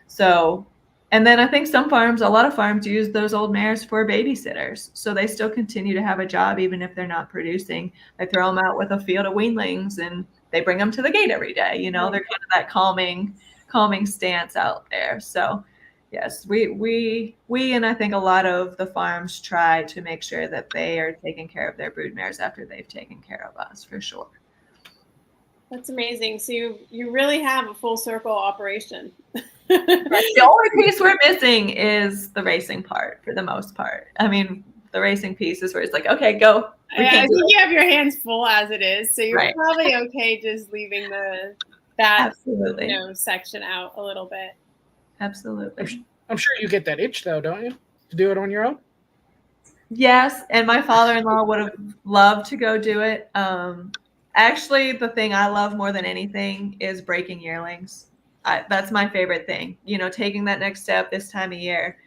So, and then I think a lot of farms use those old mares for babysitters. So they still continue to have a job even if they're not producing. They throw them out with a field of weanlings and they bring them to the gate every day. They're kind of that calming stance out there. So yes, we and I think a lot of the farms try to make sure that they are taking care of their brood mares after they've taken care of us, for sure. That's amazing. So you really have a full circle operation. The only piece we're missing is the racing part for the most part. I mean, the racing piece is where it's like, okay, go. I think you have your hands full as it is. So you're probably okay just leaving that absolutely section out a little bit. Absolutely. I'm sure you get that itch though, don't you? To do it on your own? Yes. And my father-in-law would have loved to go do it. Actually, the thing I love more than anything is breaking yearlings. That's my favorite thing, taking that next step this time of year,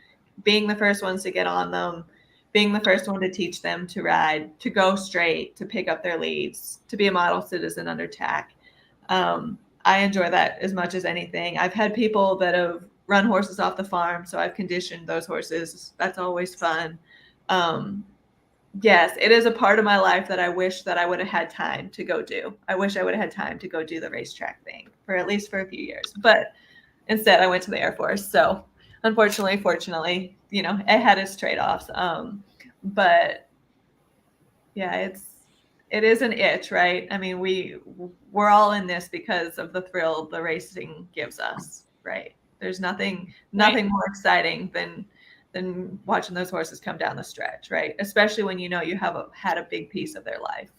being the first ones to get on them, being the first one to teach them to ride, to go straight, to pick up their leads, to be a model citizen under tack. I enjoy that as much as anything. I've had people that have run horses off the farm, so I've conditioned those horses. That's always fun. Yes, it is a part of my life that I wish that I would have had time to go do. I wish I would have had time to go do the racetrack thing for at least a few years. But instead, I went to the Air Force. So unfortunately, fortunately, it had its trade-offs. But yeah, it is an itch, right? I mean, we're all in this because of the thrill the racing gives us, right? There's nothing more exciting than watching those horses come down the stretch, right? Especially when you have had a big piece of their life.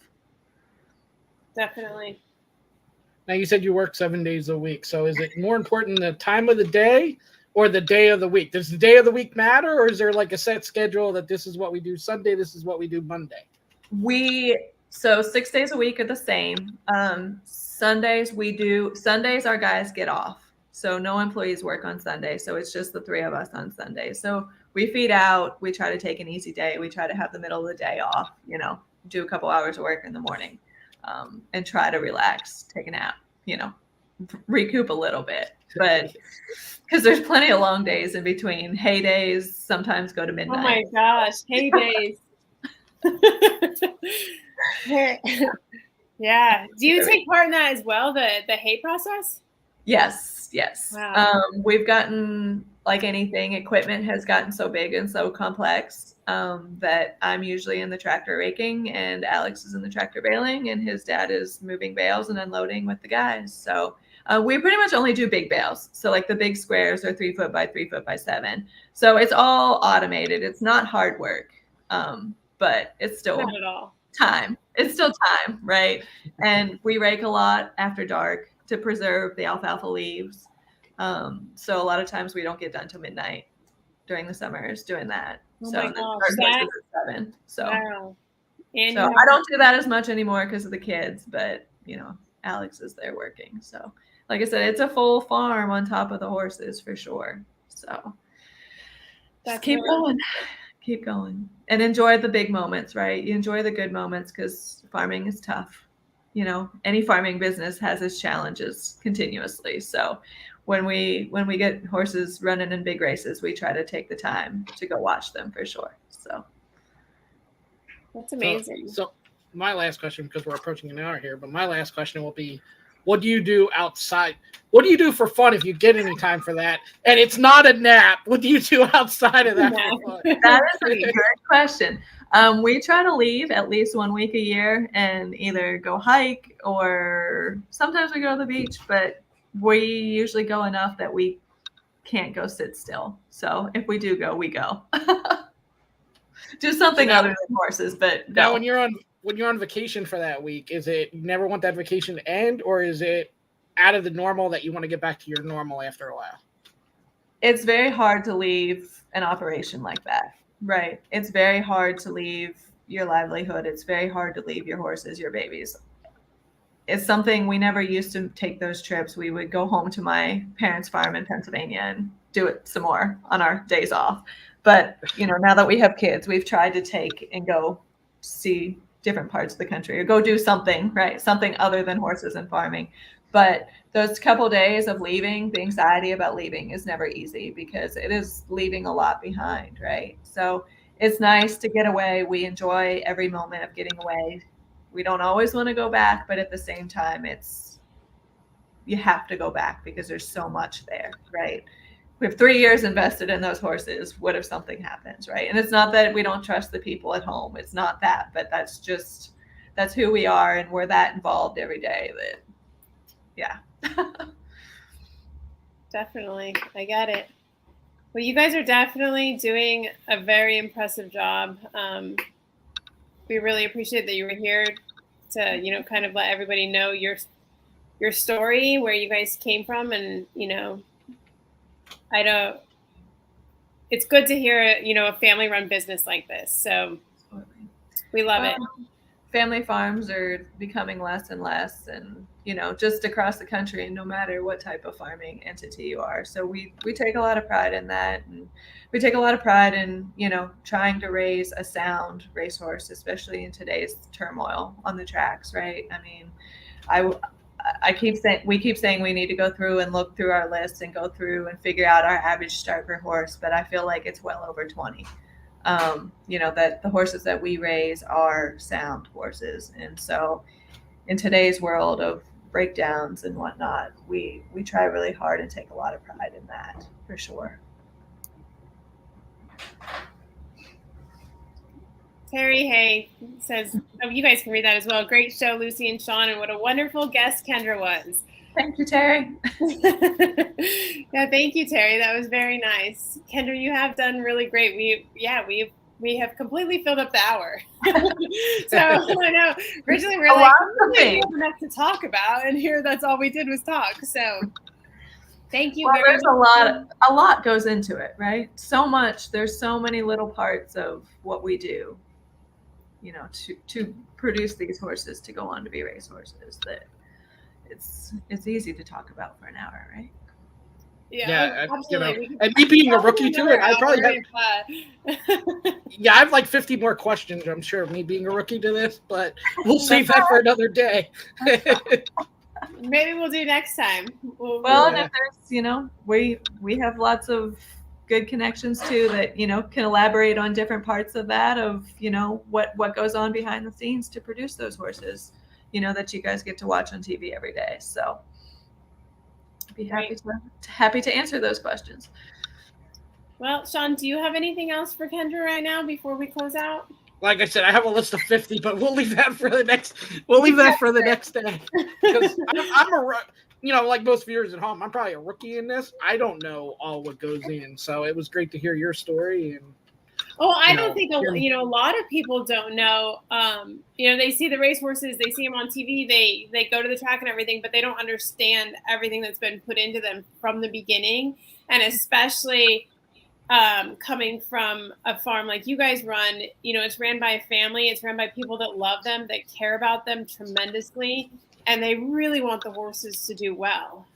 Definitely. Now you said you work 7 days a week. So is it more important the time of the day or the day of the week? Does the day of the week matter, or is there like a set schedule that this is what we do Sunday, this is what we do Monday? So 6 days a week are the same. Sundays our guys get off. So no employees work on Sunday. So it's just the three of us on Sunday. So we feed out. We try to take an easy day. We try to have the middle of the day off, do a couple hours of work in the morning and try to relax, take a nap, recoup a little bit. But because there's plenty of long days in between. Hay days sometimes go to midnight. Oh my gosh, hay days. Yeah. Do you take part in that as well, the hay process? Yes. Wow. We've gotten, like anything, equipment has gotten so big and so complex that I'm usually in the tractor raking and Alex is in the tractor baling and his dad is moving bales and unloading with the guys. So we pretty much only do big bales. So like the big squares are 3 foot by 3 foot by 7. So it's all automated. It's not hard work, but it's still not at all time. It's still time, right? And we rake a lot after dark to preserve the alfalfa leaves. So a lot of times we don't get done till midnight during the summers doing that. Oh so my gosh, at 7. So, wow. So I don't do that as much anymore because of the kids, but Alex is there working. So like I said, it's a full farm on top of the horses for sure. So just keep going and enjoy the big moments, right? You enjoy the good moments because farming is tough. Any farming business has its challenges continuously. So when we get horses running in big races, we try to take the time to go watch them for sure. So that's amazing. So my last question, because we're approaching an hour here, but my last question will be, what do you do outside? What do you do for fun if you get any time for that? And it's not a nap. What do you do outside of that for fun? That is a good question. We try to leave at least 1 week a year and either go hike or sometimes we go to the beach, but we usually go enough that we can't go sit still. So if we do go, we go. Do something other than horses, but now go. when you're on vacation for that week, is it you never want that vacation to end, or is it out of the normal that you want to get back to your normal after a while? It's very hard to leave an operation like that, right? It's very hard to leave your livelihood. It's very hard to leave your horses, your babies. It's something we never used to take those trips. We would go home to my parents' farm in Pennsylvania and do it some more on our days off. But, now that we have kids, we've tried to take and go see different parts of the country or go do something, right? Something other than horses and farming. But those couple days of leaving, the anxiety about leaving is never easy because it is leaving a lot behind, right? So it's nice to get away. We enjoy every moment of getting away. We don't always want to go back, but at the same time, you have to go back because there's so much there, right? We have 3 years invested in those horses. What if something happens, right? And it's not that we don't trust the people at home. It's not that, but that's who we are, and we're that involved every day that, yeah. Definitely. I get it. Well, you guys are definitely doing a very impressive job. We really appreciate that you were here to, kind of let everybody know your story, where you guys came from. And, it's good to hear, a family run business like this. So we love it. Family farms are becoming less and less, and, just across the country, no matter what type of farming entity you are. So we take a lot of pride in that. And we take a lot of pride in, trying to raise a sound racehorse, especially in today's turmoil on the tracks, right? I mean, we keep saying we need to go through and look through our lists and go through and figure out our average start per horse, but I feel like it's well over 20. That the horses that we raise are sound horses. And so in today's world of breakdowns and whatnot, we try really hard and take a lot of pride in that, for sure. Terry Hay says, you guys can read that as well. Great show, Lucy and Sean, and what a wonderful guest Kendra was. Thank you, Terry. Yeah, thank you, Terry. That was very nice. Kendra, you have done really great. We have completely filled up the hour. So I know originally we were like, we have enough to talk about, and here that's all we did was talk. So thank you. Well, there's a lot goes into it, right? So much. There's so many little parts of what we do, to produce these horses to go on to be race horses, that it's easy to talk about for an hour, right? Yeah, absolutely. And me being a rookie too, and I probably have, I have like 50 more questions, I'm sure, of me being a rookie to this, but we'll save that for another day. Maybe we'll do next time. And if there's, we have lots of good connections too that, can elaborate on different parts of that, of, what goes on behind the scenes to produce those horses, that you guys get to watch on TV every day. So I'd be happy to answer those questions. Well, Sean, do you have anything else for Kendra right now before we close out? Like I said, I have a list of 50, but we'll leave that for the next. We'll leave that for the next day. Because I'm like most viewers at home, I'm probably a rookie in this. I don't know all what goes in, so it was great to hear your story. And I don't think a lot of people don't know. They see the racehorses, they see them on TV, they go to the track and everything, but they don't understand everything that's been put into them from the beginning, and especially. Coming from a farm like you guys run, it's ran by a family. It's ran by people that love them, that care about them tremendously, and they really want the horses to do well.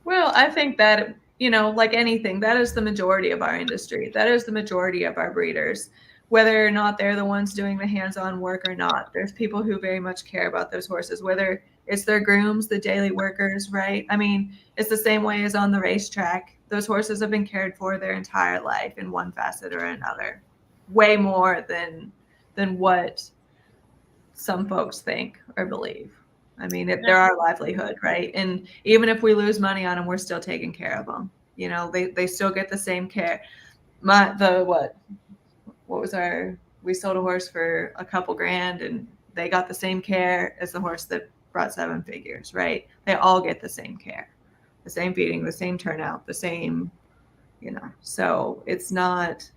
Well, I think that, like anything, that is the majority of our industry. That is the majority of our breeders, whether or not they're the ones doing the hands-on work or not. There's people who very much care about those horses, whether it's their grooms, the daily workers, right? I mean, it's the same way as on the racetrack. Those horses have been cared for their entire life in one facet or another, way more than what some folks think or believe. I mean, they're our livelihood, right? And even if we lose money on them, we're still taking care of them. They still get the same care. We sold a horse for a couple grand, and they got the same care as the horse that brought 7 figures, right? They all get the same care. the same feeding, the same turnout, the same, so it's not,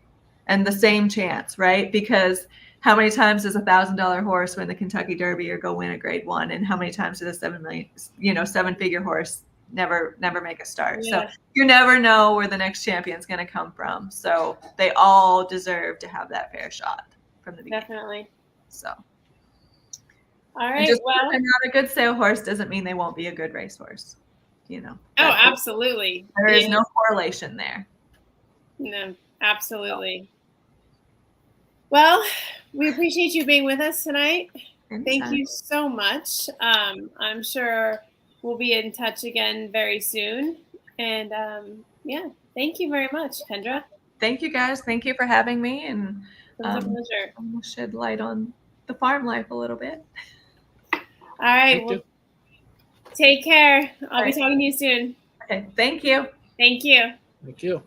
and the same chance, right? Because how many times does $1,000 horse win the Kentucky Derby or go win a Grade 1? And how many times does a seven-figure horse never make a start? Yeah. So you never know where the next champion's going to come from. So they all deserve to have that fair shot from the beginning. Definitely. So. All right. Just well, they're not a good sale horse doesn't mean they won't be a good racehorse. Oh, absolutely. There is no correlation there. No, absolutely. Well, we appreciate you being with us tonight. Thank you so much. I'm sure we'll be in touch again very soon. And yeah, thank you very much, Kendra. Thank you, guys. Thank you for having me. And it was a pleasure. We'll shed light on the farm life a little bit. All right. Well, take care. I'll be talking to you soon. Okay. Thank you. Thank you. Thank you.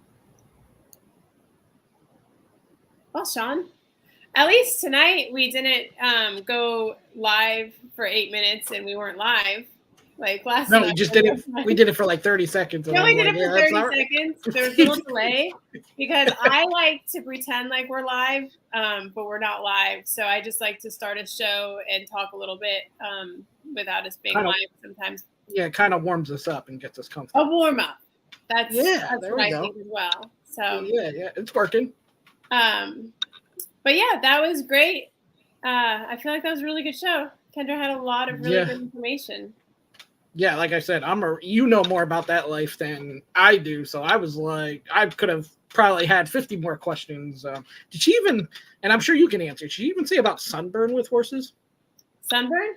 Well, Sean, at least tonight we didn't go live for 8 minutes and we weren't live like last night. No, we just did it. We did it for like 30 seconds. No, we did it for 30 seconds. There was a little delay because I like to pretend like we're live, but we're not live. So I just like to start a show and talk a little bit without us being live sometimes. Yeah, it kind of warms us up and gets us comfortable. A warm up. That's what I go. think as well. So yeah, it's working. But yeah, that was great. I feel like that was a really good show. Kendra had a lot of really good information. Yeah, like I said, you know more about that life than I do. So I was like, I could have probably had 50 more questions. Did she even, and I'm sure you can answer, did she even say about sunburn with horses? Sunburn?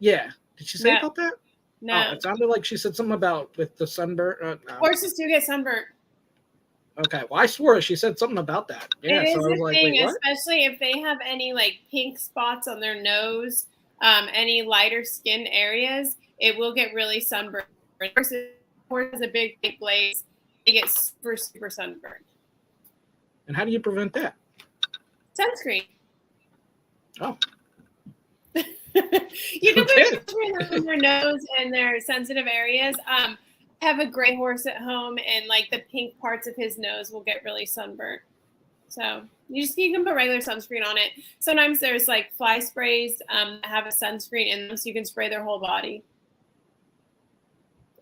Yeah. Did she say about that? No. Oh, it sounded like she said something about with the sunburn. No. Horses do get sunburnt. Okay, well, I swore she said something about that. Yeah, it is so I was like, thing, wait, what? especially if they have any like pink spots on their nose, any lighter skin areas, it will get really sunburned. Horses has a big glaze, they get super, super sunburned. And how do you prevent that? Sunscreen. Oh. You can put sunscreen on their nose and their sensitive areas. Have a gray horse at home and like the pink parts of his nose will get really sunburnt. So you can put regular sunscreen on it. Sometimes there's like fly sprays that have a sunscreen in them so you can spray their whole body.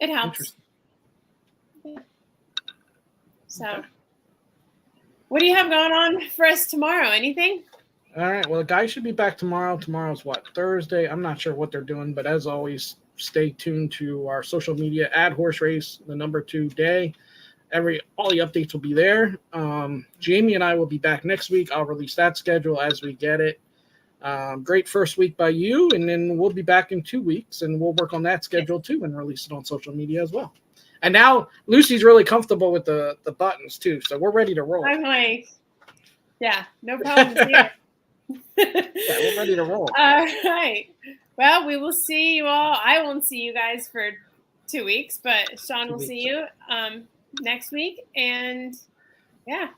It helps. Yeah. So what do you have going on for us tomorrow? Anything? All right. Well, the guys should be back tomorrow. Tomorrow's what? Thursday. I'm not sure what they're doing, but as always, stay tuned to our social media at Horse Race, the number 2 day. All the updates will be there. Jamie and I will be back next week. I'll release that schedule as we get it. Great first week by you, and then we'll be back in 2 weeks, and we'll work on that schedule too and release it on social media as well. And now Lucy's really comfortable with the buttons too, so we're ready to roll. I'm like, yeah, no problems here. Yeah, we're ready to roll. All right. Well, we will see you all. I won't see you guys for 2 weeks, but Sean will see you next week. And yeah.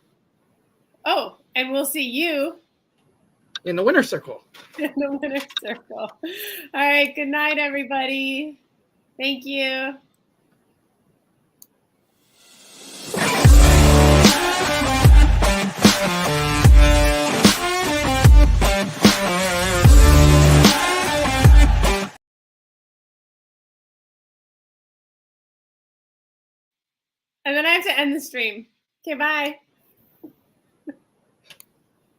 Oh, and we'll see you in the winner's circle. In the winner's circle. All right. Good night, everybody. Thank you. And then I have to end the stream. Okay, bye.